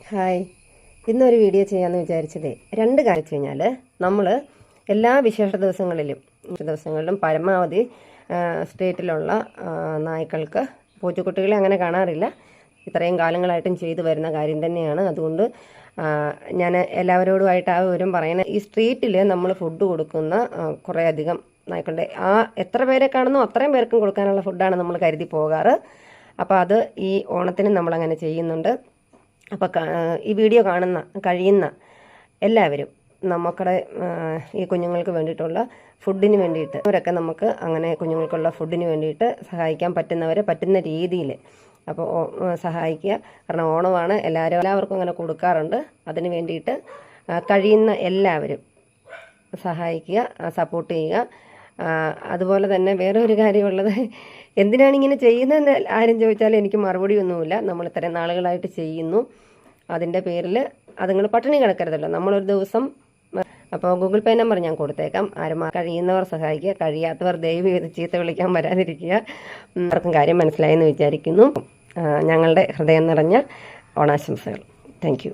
Hi, ഇന്നൊരു video ചെയ്യാമെന്ന് വിചാരിച്ചതേ രണ്ട് കാര്യം വെച്ച് കഴിഞ്ഞാൽ നമ്മൾ എല്ലാ വിശേഷ ദിവസങ്ങളിലും പരമാവധി സ്റ്റേറ്റിലുള്ള നായ്ക്കൾക്ക് പൂച്ചക്കുട്ടികളെ അങ്ങനെ കാണാറില്ല. ഇത്രയും കാലങ്ങളായിട്ടും ചെയ്തു വരുന്ന കാര്യം തന്നെയാണ്. അതുകൊണ്ട് ഞാൻ എല്ലാവരോടുമായിട്ട് ആ വിവരം പറയുന്നത്, ഈ സ്ട്രീറ്റിൽ നമ്മൾ ഫുഡ് കൊടുക്കുന്ന കുറേ അധികം നായ്ക്കളുടെ എത്ര പേരെ കാണുന്നു അത്രയും പേർക്കും കൊടുക്കാനുള്ള ഫുഡാണ് നമ്മൾ കരുതി പോകാറ്. അപ്പോൾ അത് ഈ ഓണത്തിന് നമ്മളങ്ങനെ ചെയ്യുന്നുണ്ട്. അപ്പോൾ ഈ വീഡിയോ കഴിയുന്ന എല്ലാവരും നമുക്കടെ ഈ കുഞ്ഞുങ്ങൾക്ക് വേണ്ടിയിട്ടുള്ള ഫുഡിന് വേണ്ടിയിട്ട് അവരൊക്കെ നമുക്ക് അങ്ങനെ കുഞ്ഞുങ്ങൾക്കുള്ള ഫുഡിന് വേണ്ടിയിട്ട് സഹായിക്കാൻ പറ്റുന്ന രീതിയിൽ അപ്പോൾ സഹായിക്കുക. കാരണം ഓണമാണ്, എല്ലാവർക്കും അങ്ങനെ കൊടുക്കാറുണ്ട്. അതിന് വേണ്ടിയിട്ട് കഴിയുന്ന എല്ലാവരും സഹായിക്കുക, സപ്പോർട്ട് ചെയ്യുക. അതുപോലെ തന്നെ വേറെ ഒരു കാര്യമുള്ളത്, എന്തിനാണ് ഇങ്ങനെ ചെയ്യുന്നതെന്ന് ആരും ചോദിച്ചാലും എനിക്ക് മറുപടി ഒന്നുമില്ല. നമ്മൾ ഇത്രയും നാളുകളായിട്ട് ചെയ്യുന്നു, അതിൻ്റെ പേരിൽ അതുങ്ങൾ പട്ടിണി കിടക്കരുതല്ലോ. നമ്മളൊരു ദിവസം അപ്പോൾ ഗൂഗിൾ പേ നമ്പർ ഞാൻ കൊടുത്തേക്കാം. കഴിയുന്നവർ സഹായിക്കുക, കഴിയാത്തവർ ദയവ് ചെയ്ത് ചീത്ത വിളിക്കാൻ വരാതിരിക്കുക. ആർക്കും കാര്യം മനസ്സിലായെന്ന് വിചാരിക്കുന്നു. ഞങ്ങളുടെ ഹൃദയം നിറഞ്ഞ ഓണാശംസകൾ. Thank you.